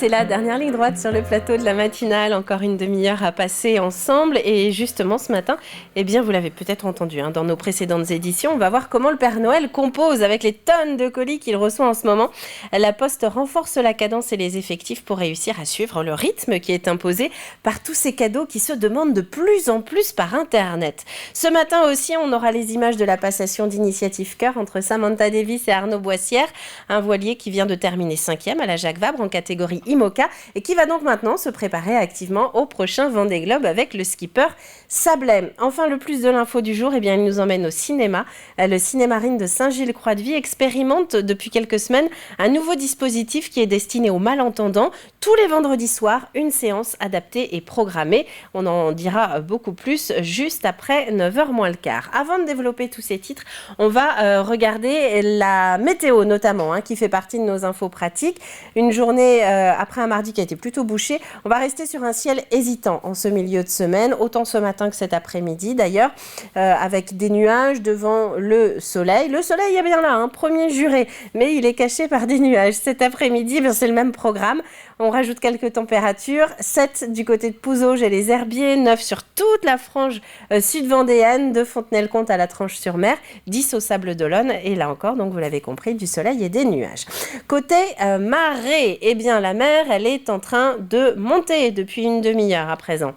c'est la dernière ligne droite sur le plateau de la matinale. Encore une demi-heure à passer ensemble. Et justement, ce matin, eh bien, vous l'avez peut-être entendu dans nos précédentes éditions, on va voir comment le Père Noël compose avec les tonnes de colis qu'il reçoit en ce moment. La Poste renforce la cadence et les effectifs pour réussir à suivre le rythme qui est imposé par tous ces cadeaux qui se demandent de plus en plus par Internet. Ce matin aussi, on aura les images de la passation d'Initiative Cœur entre Samantha Davis et Arnaud Boissière, un voilier qui vient de terminer 5e à la Jacques Vabre en catégorie IMOCA et qui va donc maintenant se préparer activement au prochain Vendée Globe avec le skipper Sablé. Enfin, le plus de l'info du jour, eh bien, il nous emmène au cinéma. Le Cinémarine de Saint-Gilles-Croix-de-Vie expérimente depuis quelques semaines un nouveau dispositif qui est destiné aux malentendants. Tous les vendredis soirs, une séance adaptée est programmée. On en dira beaucoup plus juste après 9h moins le quart. Avant de développer tous ces titres, on va regarder la météo notamment, qui fait partie de nos infos pratiques. Une journée après un mardi qui a été plutôt bouché. On va rester sur un ciel hésitant en ce milieu de semaine, autant ce matin que cet après-midi d'ailleurs, avec des nuages devant le soleil. Le soleil est bien là, premier juré, mais il est caché par des nuages. Cet après-midi, c'est le même programme. On rajoute quelques températures, 7 du côté de Pouzauges et les Herbiers, 9 sur toute la frange sud-vendéenne, de Fontenay-le-Comte à la Tranche-sur-Mer, 10 au Sable-d'Olonne, et là encore, donc vous l'avez compris, du soleil et des nuages. Côté marée, eh bien la mer, elle est en train de monter depuis une demi-heure à présent.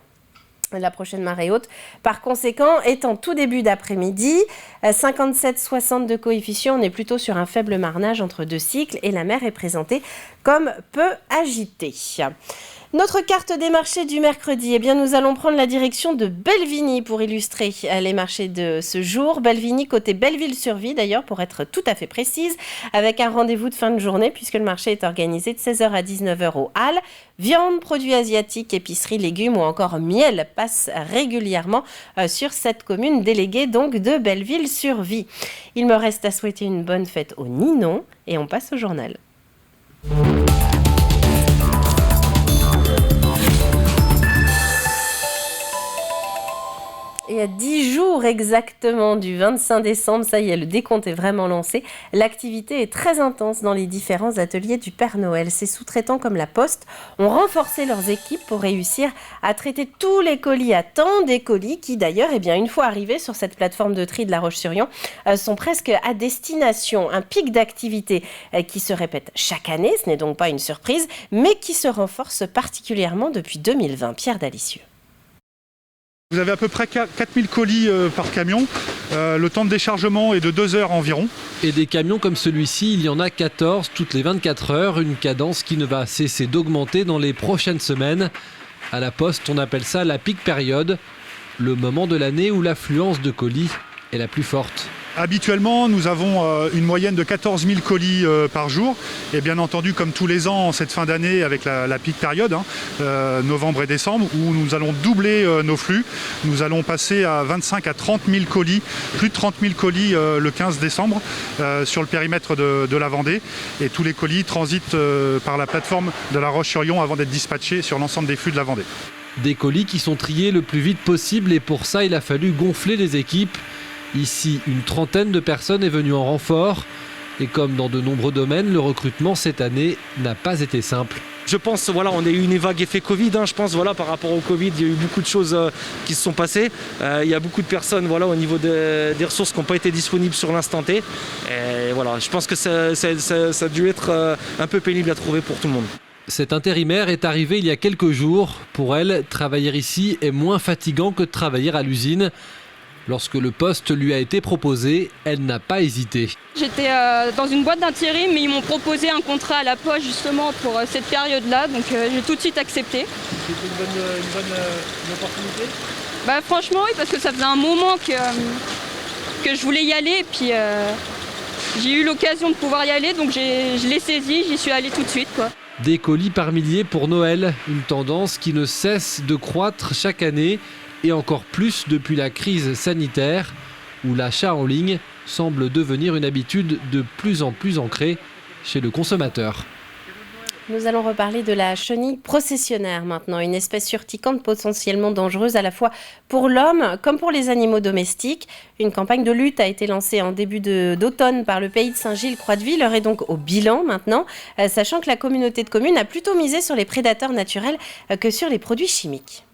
La prochaine marée haute, par conséquent, est en tout début d'après-midi. 57,60 de coefficient, on est plutôt sur un faible marnage entre deux cycles et la mer est présentée comme peu agitée. Notre carte des marchés du mercredi, eh bien nous allons prendre la direction de Belvigny pour illustrer les marchés de ce jour. Belvigny côté Belleville-sur-Vie d'ailleurs pour être tout à fait précise, avec un rendez-vous de fin de journée puisque le marché est organisé de 16h à 19h au Halles. Viande, produits asiatiques, épicerie, légumes ou encore miel passent régulièrement sur cette commune déléguée donc de Belleville-sur-Vie. Il me reste à souhaiter une bonne fête au Ninon et on passe au journal. Et à 10 jours exactement du 25 décembre, ça y est, le décompte est vraiment lancé. L'activité est très intense dans les différents ateliers du Père Noël. Ces sous-traitants comme la Poste ont renforcé leurs équipes pour réussir à traiter tous les colis à temps. Des colis qui d'ailleurs, une fois arrivés sur cette plateforme de tri de La Roche-sur-Yon, sont presque à destination. Un pic d'activité qui se répète chaque année, ce n'est donc pas une surprise, mais qui se renforce particulièrement depuis 2020. Pierre Dalicieux. Vous avez à peu près 4000 colis par camion. Le temps de déchargement est de 2 heures environ. Et des camions comme celui-ci, il y en a 14 toutes les 24 heures. Une cadence qui ne va cesser d'augmenter dans les prochaines semaines. À la Poste, on appelle ça la peak période, le moment de l'année où l'affluence de colis est la plus forte. Habituellement, nous avons une moyenne de 14 000 colis par jour. Et bien entendu, comme tous les ans, en cette fin d'année, avec la peak période, novembre et décembre, où nous allons doubler nos flux. Nous allons passer à 25 à 30 000 colis, plus de 30 000 colis le 15 décembre sur le périmètre de la Vendée. Et tous les colis transitent par la plateforme de La Roche-sur-Yon avant d'être dispatchés sur l'ensemble des flux de la Vendée. Des colis qui sont triés le plus vite possible et pour ça, il a fallu gonfler les équipes. Ici, une trentaine de personnes est venue en renfort. Et comme dans de nombreux domaines, le recrutement cette année n'a pas été simple. Je pense, on a eu une vague effet Covid. Je pense, par rapport au Covid, il y a eu beaucoup de choses qui se sont passées. Il y a beaucoup de personnes, au niveau des ressources qui n'ont pas été disponibles sur l'instant T. Et je pense que ça a dû être un peu pénible à trouver pour tout le monde. Cette intérimaire est arrivée il y a quelques jours. Pour elle, travailler ici est moins fatigant que de travailler à l'usine. Lorsque le poste lui a été proposé, elle n'a pas hésité. J'étais dans une boîte d'intérim, mais ils m'ont proposé un contrat à la Poste justement pour cette période-là, donc j'ai tout de suite accepté. C'était une bonne opportunité ? Franchement oui, parce que ça faisait un moment que je voulais y aller, et puis j'ai eu l'occasion de pouvoir y aller, donc je l'ai saisi, j'y suis allée tout de suite, quoi. Des colis par milliers pour Noël, une tendance qui ne cesse de croître chaque année. Et encore plus depuis la crise sanitaire, où l'achat en ligne semble devenir une habitude de plus en plus ancrée chez le consommateur. Nous allons reparler de la chenille processionnaire maintenant, une espèce urticante potentiellement dangereuse à la fois pour l'homme comme pour les animaux domestiques. Une campagne de lutte a été lancée en début d'automne par le pays de Saint-Gilles-Croix-de-Vie. L'heure est donc au bilan maintenant, sachant que la communauté de communes a plutôt misé sur les prédateurs naturels que sur les produits chimiques.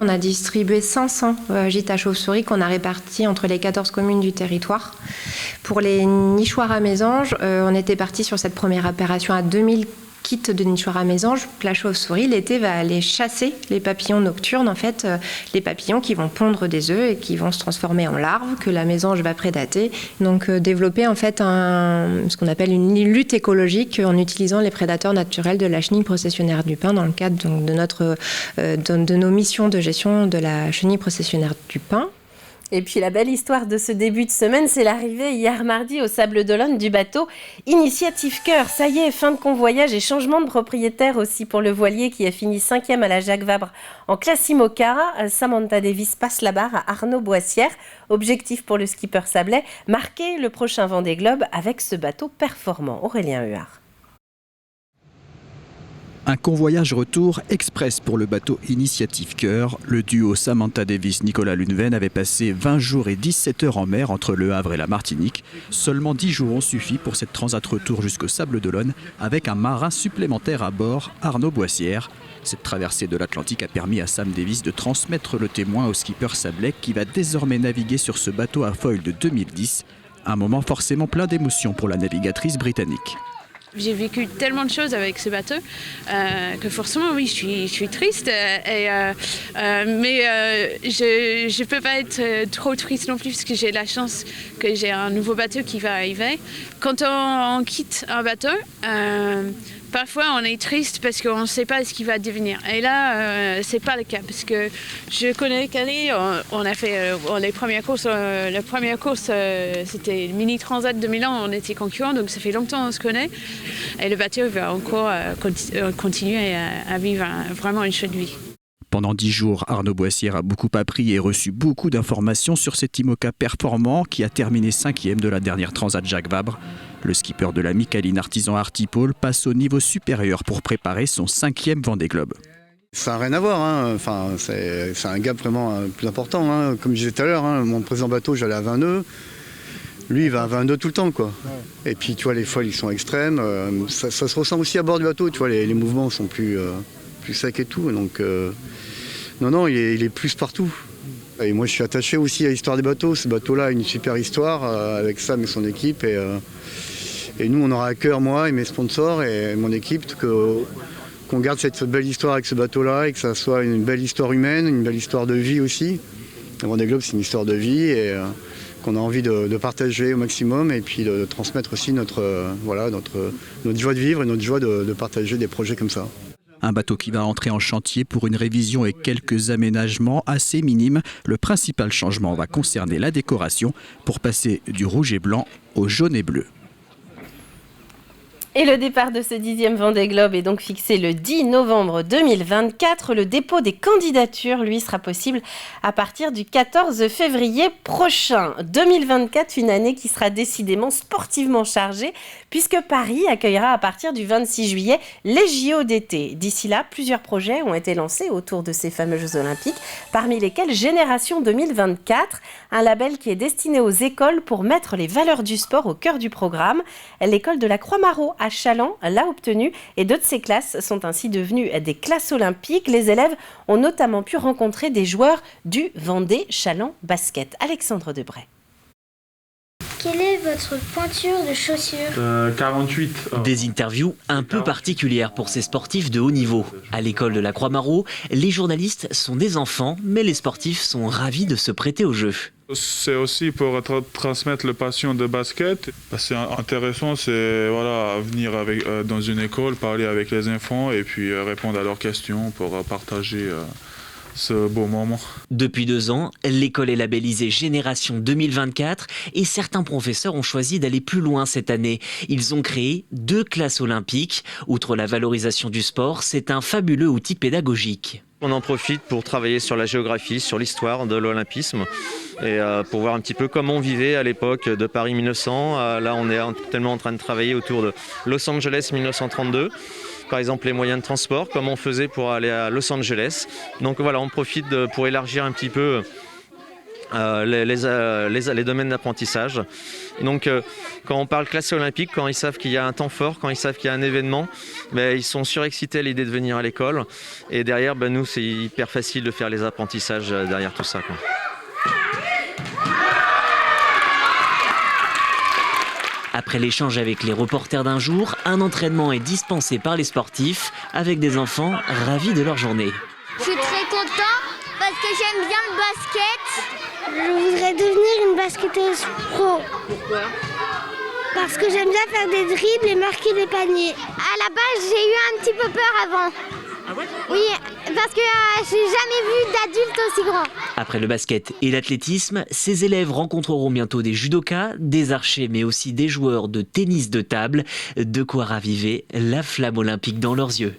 On a distribué 500 gîtes à chauves-souris qu'on a répartis entre les 14 communes du territoire. Pour les nichoirs à mésanges, on était parti sur cette première opération à 2000 kits de nichoirs à mésanges. La chauve-souris, l'été, va aller chasser les papillons nocturnes, en fait, les papillons qui vont pondre des œufs et qui vont se transformer en larves, que la mésange va prédater. Donc développer en fait ce qu'on appelle une lutte écologique en utilisant les prédateurs naturels de la chenille processionnaire du pin dans le cadre donc, de nos missions de gestion de la chenille processionnaire du pin. Et puis la belle histoire de ce début de semaine, c'est l'arrivée hier mardi au Sables d'Olonne du bateau Initiative Cœur. Ça y est, fin de convoyage et changement de propriétaire aussi pour le voilier qui a fini 5e à la Jacques Vabre en classe IMOCA. Samantha Davis passe la barre à Arnaud Boissière. Objectif pour le skipper sablais, marquer le prochain Vendée Globe avec ce bateau performant. Aurélien Huard. Un convoyage retour express pour le bateau Initiative Cœur. Le duo Samantha Davis-Nicolas Luneven avait passé 20 jours et 17 heures en mer entre Le Havre et la Martinique. Seulement 10 jours ont suffi pour cette transat retour jusqu'au Sables d'Olonne avec un marin supplémentaire à bord, Arnaud Boissière. Cette traversée de l'Atlantique a permis à Sam Davis de transmettre le témoin au skipper sablais qui va désormais naviguer sur ce bateau à foil de 2010. Un moment forcément plein d'émotions pour la navigatrice britannique. J'ai vécu tellement de choses avec ce bateau que forcément, oui, je suis triste. Mais je ne peux pas être trop triste non plus parce que j'ai la chance que j'ai un nouveau bateau qui va arriver. Quand on quitte un bateau, parfois on est triste parce qu'on ne sait pas ce qui va devenir. Et là, c'est pas le cas parce que je connais Calais. On a fait les premières courses. La première course, c'était le Mini Transat de Milan. On était concurrents, donc ça fait longtemps qu'on se connaît. Et le bateau va encore continuer à vivre vraiment une chouette vie. Pendant 10 jours, Arnaud Boissière a beaucoup appris et reçu beaucoup d'informations sur cet IMOCA performant qui a terminé 5e de la dernière Transat Jacques Vabre. Le skipper de la Micaline Artisan Artipole passe au niveau supérieur pour préparer son 5e Vendée Globe. Ça n'a rien à voir, hein. Enfin, c'est un gap vraiment plus important. Hein. Comme je disais tout à l'heure, hein, mon précédent bateau, j'allais à 20 nœuds. Lui, il va à 22 tout le temps, quoi. Ouais. Et puis, tu vois, les foils, ils sont extrêmes. Ça se ressent aussi à bord du bateau, tu vois, les mouvements sont plus secs et tout. Donc, non, il est plus partout. Et moi, je suis attaché aussi à l'histoire des bateaux. Ce bateau-là a une super histoire avec Sam et son équipe. Et nous, on aura à cœur, moi et mes sponsors et mon équipe, qu'on garde cette belle histoire avec ce bateau-là et que ça soit une belle histoire humaine, une belle histoire de vie aussi. Le Vendée Globe, c'est une histoire de vie et qu'on a envie de partager au maximum et puis de transmettre aussi notre joie de vivre et notre joie de partager des projets comme ça. Un bateau qui va entrer en chantier pour une révision et quelques aménagements assez minimes. Le principal changement va concerner la décoration pour passer du rouge et blanc au jaune et bleu. Et le départ de ce 10e Vendée Globe est donc fixé le 10 novembre 2024. Le dépôt des candidatures, lui, sera possible à partir du 14 février prochain. 2024, une année qui sera décidément sportivement chargée, puisque Paris accueillera à partir du 26 juillet les JO d'été. D'ici là, plusieurs projets ont été lancés autour de ces fameux Jeux Olympiques, parmi lesquels Génération 2024, un label qui est destiné aux écoles pour mettre les valeurs du sport au cœur du programme. L'école de la Croix-Maraud à Challans l'a obtenu et deux de ces classes sont ainsi devenues des classes olympiques. Les élèves ont notamment pu rencontrer des joueurs du Vendée Challans Basket. Alexandre Debray. Quelle est votre pointure de chaussures ? 48. Des interviews un peu particulières pour ces sportifs de haut niveau. À l'école de la Croix-Maraud, les journalistes sont des enfants, mais les sportifs sont ravis de se prêter au jeu. C'est aussi pour transmettre la passion de basket. C'est intéressant, c'est venir dans une école, parler avec les enfants et puis répondre à leurs questions pour partager ce beau moment. Depuis 2 ans, l'école est labellisée Génération 2024 et certains professeurs ont choisi d'aller plus loin cette année. Ils ont créé 2 classes olympiques. Outre la valorisation du sport, c'est un fabuleux outil pédagogique. On en profite pour travailler sur la géographie, sur l'histoire de l'olympisme et pour voir un petit peu comment on vivait à l'époque de Paris 1900. Là, on est tellement en train de travailler autour de Los Angeles 1932. Par exemple, les moyens de transport, comment on faisait pour aller à Los Angeles. Donc voilà, on profite pour élargir un petit peu les domaines d'apprentissage. Donc quand on parle classe olympique, quand ils savent qu'il y a un temps fort, quand ils savent qu'il y a un événement, ils sont surexcités à l'idée de venir à l'école. Et derrière, nous, c'est hyper facile de faire les apprentissages derrière tout ça, quoi. Après l'échange avec les reporters d'un jour, un entraînement est dispensé par les sportifs avec des enfants ravis de leur journée. Je suis très content parce que j'aime bien le basket. Je voudrais devenir une basketteuse pro. Pourquoi ? Parce que j'aime bien faire des dribbles et marquer des paniers. À la base, j'ai eu un petit peu peur avant. Ah ouais ? Oui, parce que j'ai jamais vu d'adulte aussi grand. Après le basket et l'athlétisme, ces élèves rencontreront bientôt des judokas, des archers, mais aussi des joueurs de tennis de table. De quoi raviver la flamme olympique dans leurs yeux.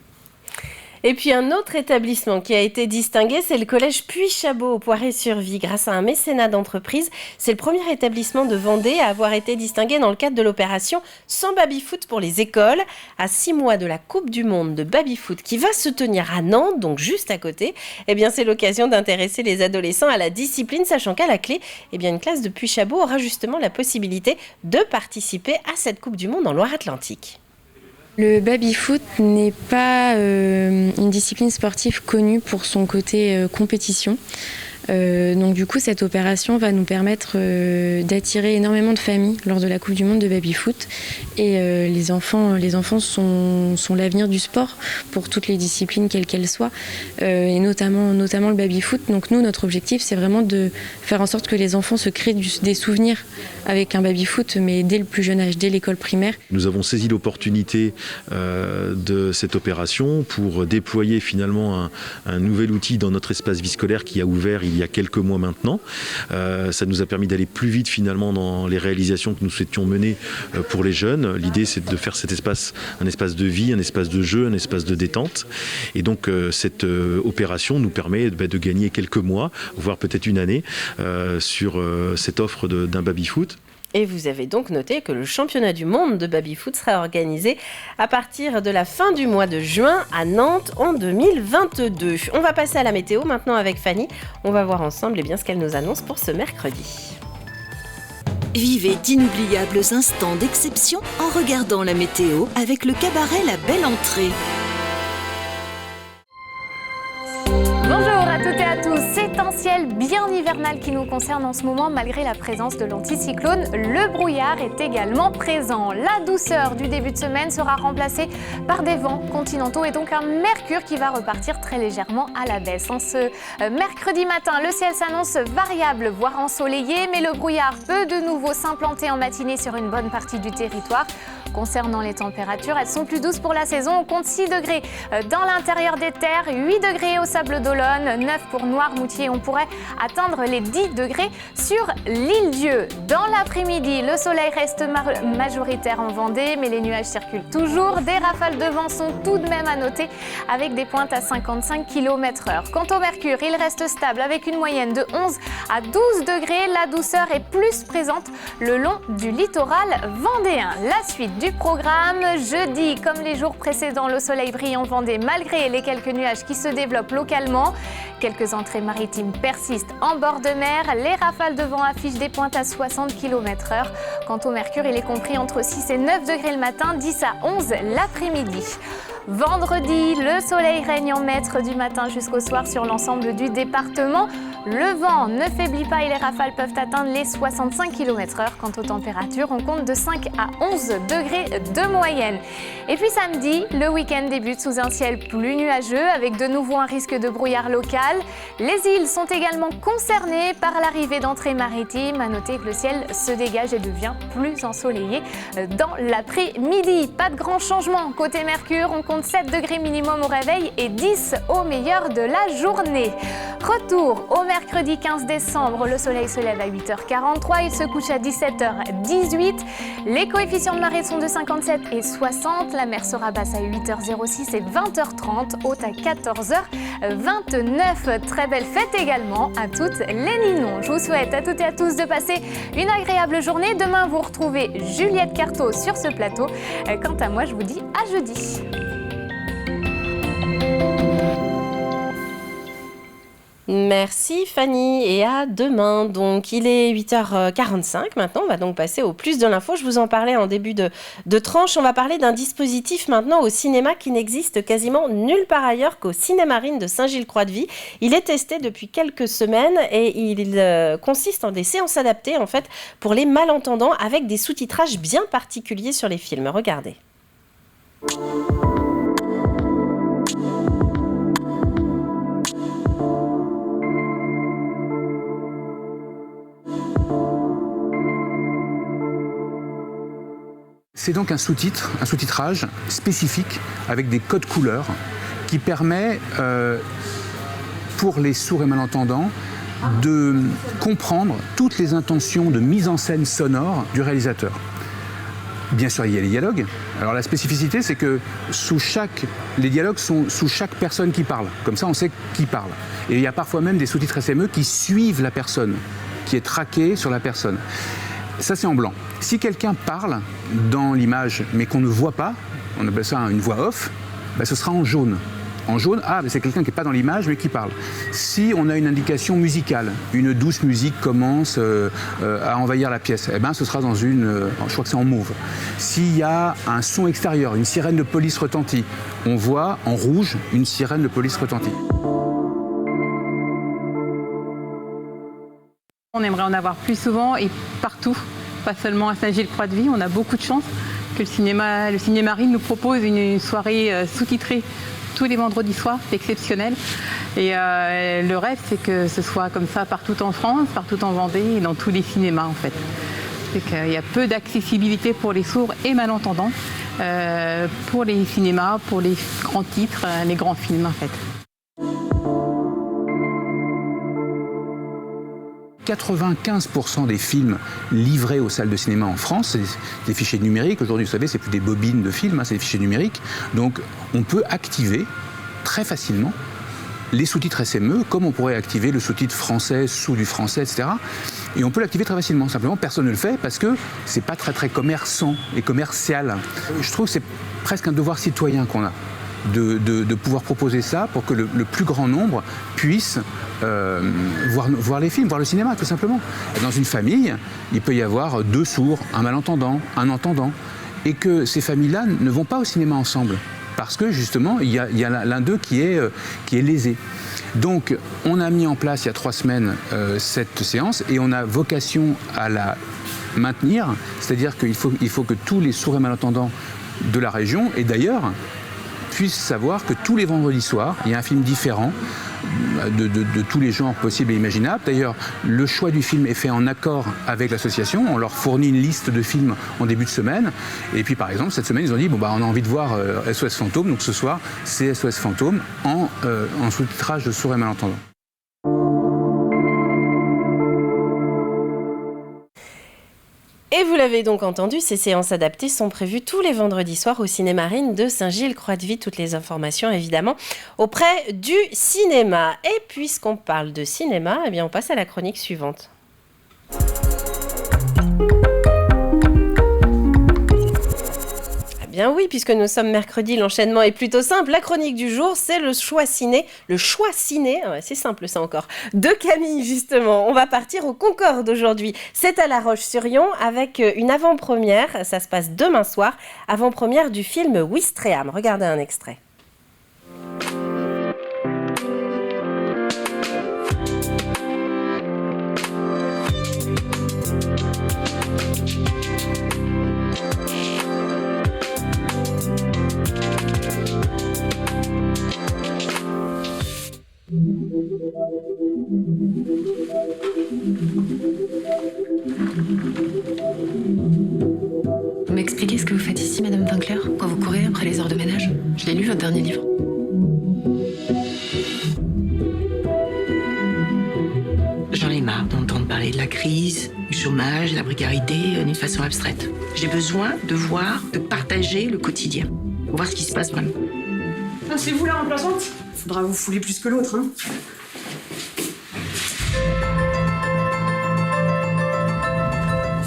Et puis un autre établissement qui a été distingué, c'est le collège Puy-Chabot au Poiré-sur-Vie. Grâce à un mécénat d'entreprise, c'est le premier établissement de Vendée à avoir été distingué dans le cadre de l'opération Sans baby-foot pour les écoles. À 6 mois de la Coupe du Monde de baby-foot qui va se tenir à Nantes, donc juste à côté, c'est l'occasion d'intéresser les adolescents à la discipline, sachant qu'à la clé, une classe de Puy-Chabot aura justement la possibilité de participer à cette Coupe du Monde en Loire-Atlantique. Le baby-foot n'est pas une discipline sportive connue pour son côté compétition. Donc du coup, cette opération va nous permettre d'attirer énormément de familles lors de la Coupe du Monde de baby-foot. Et les enfants sont l'avenir du sport pour toutes les disciplines, quelles qu'elles soient, et notamment le baby-foot. Donc nous, notre objectif, c'est vraiment de faire en sorte que les enfants se créent des souvenirs avec un baby-foot, mais dès le plus jeune âge, dès l'école primaire. Nous avons saisi l'opportunité de cette opération pour déployer finalement un nouvel outil dans notre espace vie scolaire qui a ouvert il y a quelques mois maintenant. Ça nous a permis d'aller plus vite finalement dans les réalisations que nous souhaitions mener pour les jeunes. L'idée, c'est de faire cet espace un espace de vie, un espace de jeu, un espace de détente. Et donc cette opération nous permet de gagner quelques mois, voire peut-être une année sur cette offre d'un baby-foot. Et vous avez donc noté que le championnat du monde de baby-foot sera organisé à partir de la fin du mois de juin à Nantes en 2022. On va passer à la météo maintenant avec Fanny. On va voir ensemble ce qu'elle nous annonce pour ce mercredi. Vivez d'inoubliables instants d'exception en regardant la météo avec le cabaret La Belle Entrée. Bonjour à toutes et à tous, c'est un ciel bien hivernal qui nous concerne en ce moment malgré la présence de l'anticyclone. Le brouillard est également présent. La douceur du début de semaine sera remplacée par des vents continentaux et donc un mercure qui va repartir très légèrement à la baisse. En ce mercredi matin, le ciel s'annonce variable, voire ensoleillé, mais le brouillard peut de nouveau s'implanter en matinée sur une bonne partie du territoire. Concernant les températures, elles sont plus douces pour la saison. On compte 6 degrés dans l'intérieur des terres, 8 degrés au Sable d'Olonne, 9 pour Noirmoutier. On pourrait atteindre les 10 degrés sur l'Île-Dieu. Dans l'après-midi, le soleil reste majoritaire en Vendée, mais les nuages circulent toujours. Des rafales de vent sont tout de même à noter avec des pointes à 55 km/h. Quant au mercure, il reste stable avec une moyenne de 11 à 12 degrés. La douceur est plus présente le long du littoral vendéen. La suite du programme, jeudi, comme les jours précédents, le soleil brille en Vendée malgré les quelques nuages qui se développent localement. Quelques entrées maritimes persistent en bord de mer. Les rafales de vent affichent des pointes à 60 km/h. Quant au mercure, il est compris entre 6 et 9 degrés le matin, 10 à 11 l'après-midi. Vendredi, le soleil règne en maître du matin jusqu'au soir sur l'ensemble du département. Le vent ne faiblit pas et les rafales peuvent atteindre les 65 km/h. Quant aux températures, on compte de 5 à 11 degrés de moyenne. Et puis samedi, le week-end débute sous un ciel plus nuageux avec de nouveau un risque de brouillard local. Les îles sont également concernées par l'arrivée d'entrées maritimes. À noter que le ciel se dégage et devient plus ensoleillé dans l'après-midi. Pas de grands changements. Côté Mercure, on compte 7 degrés minimum au réveil et 10 au meilleur de la journée. Retour au Mercure mercredi 15 décembre, le soleil se lève à 8h43, il se couche à 17h18. Les coefficients de marée sont de 57 et 60. La mer sera basse à 8h06 et 20h30, haute à 14h29. Très belle fête également à toutes les Ninons. Je vous souhaite à toutes et à tous de passer une agréable journée. Demain, vous retrouvez Juliette Carto sur ce plateau. Quant à moi, je vous dis à jeudi. Merci Fanny et à demain. Donc il est 8h45 maintenant, on va donc passer au plus de l'info. Je vous en parlais en début de tranche, on va parler d'un dispositif maintenant au cinéma qui n'existe quasiment nulle part ailleurs qu'au Cinémarine de Saint-Gilles-Croix-de-Vie. Il est testé depuis quelques semaines et il consiste en des séances adaptées en fait pour les malentendants avec des sous-titrages bien particuliers sur les films. Regardez. C'est donc un sous-titrage spécifique avec des codes couleurs qui permet pour les sourds et malentendants de comprendre toutes les intentions de mise en scène sonore du réalisateur. Bien sûr, il y a les dialogues. Alors la spécificité, c'est que les dialogues sont sous chaque personne qui parle. Comme ça, on sait qui parle. Et il y a parfois même des sous-titres SME qui suivent la personne, qui est traquée sur la personne. Ça, c'est en blanc. Si quelqu'un parle dans l'image, mais qu'on ne voit pas, on appelle ça une voix off, ce sera en jaune. En jaune, c'est quelqu'un qui n'est pas dans l'image, mais qui parle. Si on a une indication musicale, une douce musique commence à envahir la pièce, ce sera dans je crois que c'est en mauve. S'il y a un son extérieur, une sirène de police retentit, on voit en rouge une sirène de police retentit. On aimerait en avoir plus souvent et partout, pas seulement à Saint-Gilles-Croix-de-Vie. On a beaucoup de chance que le Cinémarine nous propose une soirée sous-titrée tous les vendredis soirs, c'est exceptionnel. Et le rêve, c'est que ce soit comme ça partout en France, partout en Vendée et dans tous les cinémas en fait. C'est qu'il y a peu d'accessibilité pour les sourds et malentendants, pour les cinémas, pour les grands titres, les grands films en fait. 95% des films livrés aux salles de cinéma en France, c'est des fichiers numériques. Aujourd'hui, vous savez, c'est plus des bobines de films, c'est des fichiers numériques. Donc, on peut activer très facilement les sous-titres SME, comme on pourrait activer le sous-titre français sous du français, etc. Et on peut l'activer très facilement. Simplement, personne ne le fait parce que c'est pas très commerçant et commercial. Je trouve que c'est presque un devoir citoyen qu'on a. De pouvoir proposer ça pour que le plus grand nombre puisse voir les films, voir le cinéma, tout simplement. Dans une famille, il peut y avoir 2 sourds, un malentendant, un entendant, et que ces familles-là ne vont pas au cinéma ensemble, parce que justement, il y a l'un d'eux qui est lésé. Donc, on a mis en place il y a 3 semaines cette séance, et on a vocation à la maintenir, c'est-à-dire qu'il faut que tous les sourds et malentendants de la région, et d'ailleurs, puissent savoir que tous les vendredis soirs, il y a un film différent de tous les genres possibles et imaginables. D'ailleurs, le choix du film est fait en accord avec l'association. On leur fournit une liste de films en début de semaine. Et puis, par exemple, cette semaine, ils ont dit on a envie de voir SOS Fantôme. Donc ce soir, c'est SOS Fantôme en sous-titrage de sourds et malentendants. Et vous l'avez donc entendu, ces séances adaptées sont prévues tous les vendredis soirs au Cinémarine de Saint-Gilles-Croix-de-Vie. Toutes les informations, évidemment, auprès du cinéma. Et puisqu'on parle de cinéma, on passe à la chronique suivante. Bien oui, puisque nous sommes mercredi, l'enchaînement est plutôt simple. La chronique du jour, c'est le choix ciné, c'est simple ça encore, de Camille justement. On va partir au Concorde aujourd'hui. C'est à La Roche-sur-Yon avec une avant-première, ça se passe demain soir, avant-première du film Ouistreham. Regardez un extrait. Vous m'expliquez ce que vous faites ici, Madame Winkler? Quand vous courez après les heures de ménage? Je l'ai lu, votre dernier livre. la crise, le chômage, la précarité d'une façon abstraite. J'ai besoin de voir, de partager le quotidien, pour voir ce qui se passe vraiment. Ah, c'est vous la remplaçante ? Faudra vous fouler plus que l'autre, hein.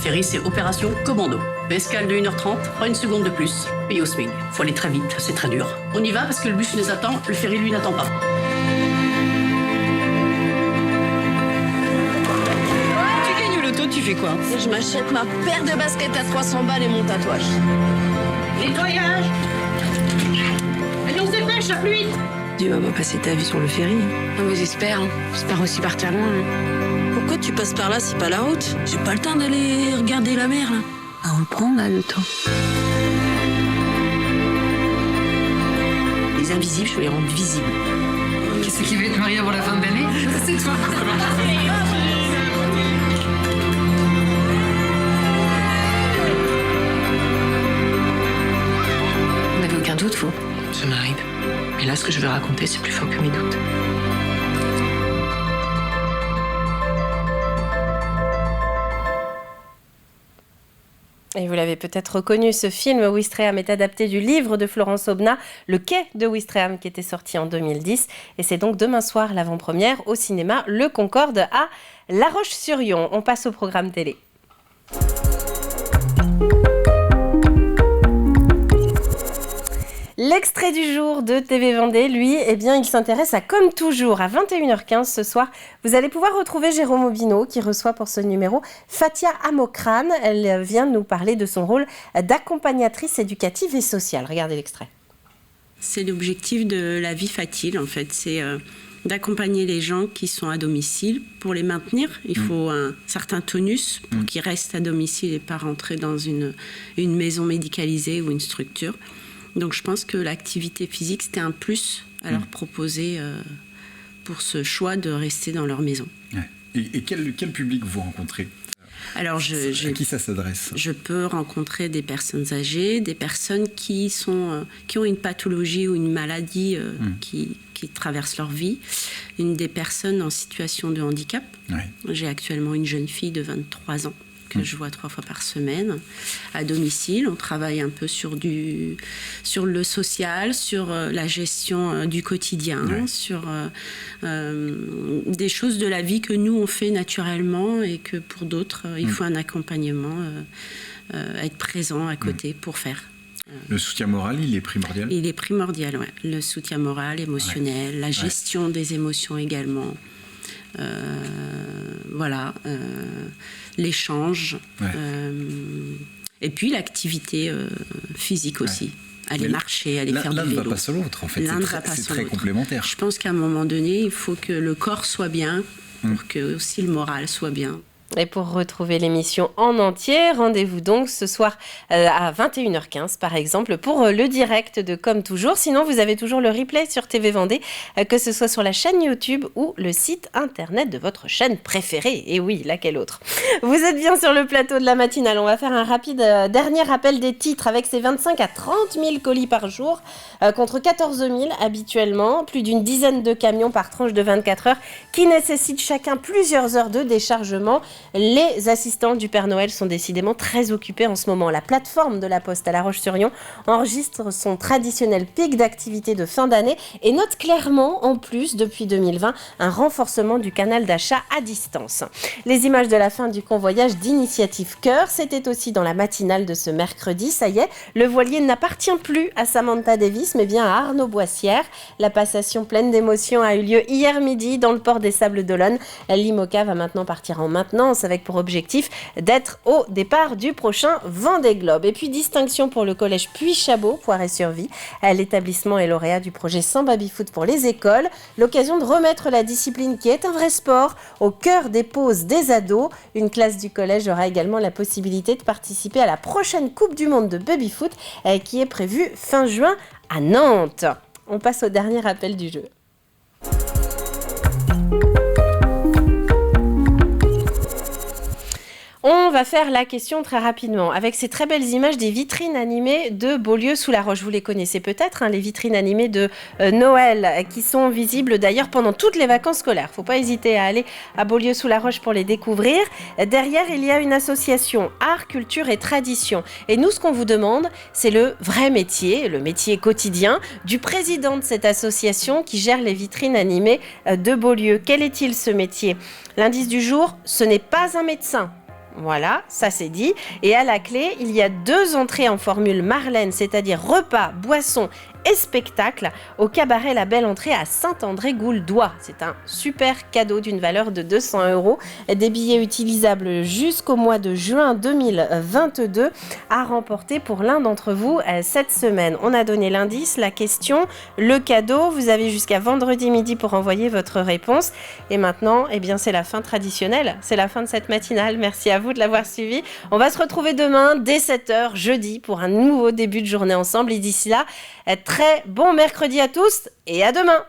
Ferry, c'est opération commando. Escale de 1h30, pas une seconde de plus. Pays au swing. Faut aller très vite, c'est très dur. On y va parce que le bus nous attend, le ferry lui n'attend pas. Tu gagnes au loto, tu fais quoi ? Je m'achète ma paire de baskets à 300 balles et mon tatouage. Nettoyage ! Allez, on se dépêche, la pluie ! Tu vas pas passer ta vie sur le ferry. Non mais j'espère, j'espère aussi partir loin. Pourquoi tu passes par là, c'est pas la route? J'ai pas le temps d'aller regarder la mer, là. Ah, on le prend, là, le temps. Les invisibles, je veux les rendre visibles. Qu'est-ce qui va être marié avant la fin de l'année? C'est toi. Vous n'avez aucun doute, vous? Ça m'arrive. Et là, ce que je vais raconter, c'est plus fort que mes doutes. Et vous l'avez peut-être reconnu, ce film Ouistreham est adapté du livre de Florence Aubenas, Le Quai de Ouistreham, qui était sorti en 2010. Et c'est donc demain soir l'avant-première au cinéma Le Concorde à La Roche-sur-Yon. On passe au programme télé. L'extrait du jour de TV Vendée, lui, eh bien, il s'intéresse à Comme toujours, à 21h15 ce soir. Vous allez pouvoir retrouver Jérôme Aubineau qui reçoit pour ce numéro Fatia Amokran. Elle vient nous parler de son rôle d'accompagnatrice éducative et sociale. Regardez l'extrait. C'est l'objectif de la vie Fatile, en fait. C'est d'accompagner les gens qui sont à domicile. Pour les maintenir, il faut un certain tonus pour qu'ils restent à domicile et pas rentrer dans une maison médicalisée ou une structure. Donc je pense que l'activité physique, c'était un plus à leur proposer pour ce choix de rester dans leur maison. Ouais. Et quel public vous rencontrez ? Alors à qui ça s'adresse ? Je peux rencontrer des personnes âgées, des personnes qui ont une pathologie ou une maladie qui traversent leur vie, des personnes en situation de handicap. Ouais. J'ai actuellement une jeune fille de 23 ans que je vois 3 fois par semaine à domicile. On travaille un peu sur le social, sur la gestion du quotidien, sur des choses de la vie que nous on fait naturellement et que pour d'autres il faut un accompagnement, être présent à côté pour faire. Le soutien moral, il est primordial ? Il est primordial, oui. Le soutien moral, émotionnel, la gestion des émotions également. L'échange, et puis l'activité physique aussi. Aller marcher, aller faire du vélo. L'un ne va pas sans l'autre, en fait. C'est très complémentaire. Je pense qu'à un moment donné, il faut que le corps soit bien pour que aussi le moral soit bien. Et pour retrouver l'émission en entier, rendez-vous donc ce soir à 21h15 par exemple pour le direct de Comme toujours. Sinon, vous avez toujours le replay sur TV Vendée, que ce soit sur la chaîne YouTube ou le site internet de votre chaîne préférée. Et oui, laquelle autre ? Vous êtes bien sur le plateau de la matinale. On va faire un rapide dernier rappel des titres avec ces 25 à 30 000 colis par jour contre 14 000 habituellement. Plus d'une dizaine de camions par tranche de 24 heures qui nécessitent chacun plusieurs heures de déchargement. Les assistants du Père Noël sont décidément très occupés en ce moment. La plateforme de la Poste à La Roche-sur-Yon enregistre son traditionnel pic d'activité de fin d'année et note clairement, en plus, depuis 2020, un renforcement du canal d'achat à distance. Les images de la fin du convoyage d'Initiative Cœur, c'était aussi dans la matinale de ce mercredi. Ça y est, le voilier n'appartient plus à Samantha Davis, mais bien à Arnaud Boissière. La passation pleine d'émotions a eu lieu hier midi dans le port des Sables d'Olonne. L'IMOCA va maintenant partir en maintenance avec pour objectif d'être au départ du prochain Vendée Globe. Et puis distinction pour le collège Puy-Chabot, Poiré-sur-Vie. L'établissement est lauréat du projet Sans baby-foot pour les écoles. L'occasion de remettre la discipline qui est un vrai sport au cœur des pauses des ados. Une classe du collège aura également la possibilité de participer à la prochaine Coupe du Monde de baby-foot qui est prévue fin juin à Nantes. On passe au dernier appel du jeu. On va faire la question très rapidement avec ces très belles images des vitrines animées de Beaulieu-sous-la-Roche. Vous les connaissez peut-être, les vitrines animées de Noël qui sont visibles d'ailleurs pendant toutes les vacances scolaires. Faut pas hésiter à aller à Beaulieu-sous-la-Roche pour les découvrir. Derrière, il y a une association Art, Culture et Tradition. Et nous, ce qu'on vous demande, c'est le vrai métier, le métier quotidien du président de cette association qui gère les vitrines animées de Beaulieu. Quel est-il ce métier ? L'indice du jour, ce n'est pas un médecin. Voilà, ça c'est dit. Et à la clé, il y a 2 entrées en formule Marlène, c'est-à-dire repas, boissons et spectacle au cabaret La Belle Entrée à Saint-André-Gouldois. C'est un super cadeau d'une valeur de 200 €. Des billets utilisables jusqu'au mois de juin 2022 à remporter pour l'un d'entre vous cette semaine. On a donné l'indice, la question, le cadeau. Vous avez jusqu'à vendredi midi pour envoyer votre réponse. Et maintenant, eh bien, c'est la fin traditionnelle. C'est la fin de cette matinale. Merci à vous de l'avoir suivi. On va se retrouver demain dès 7h, jeudi, pour un nouveau début de journée ensemble. Et d'ici là, très bon mercredi à tous et à demain.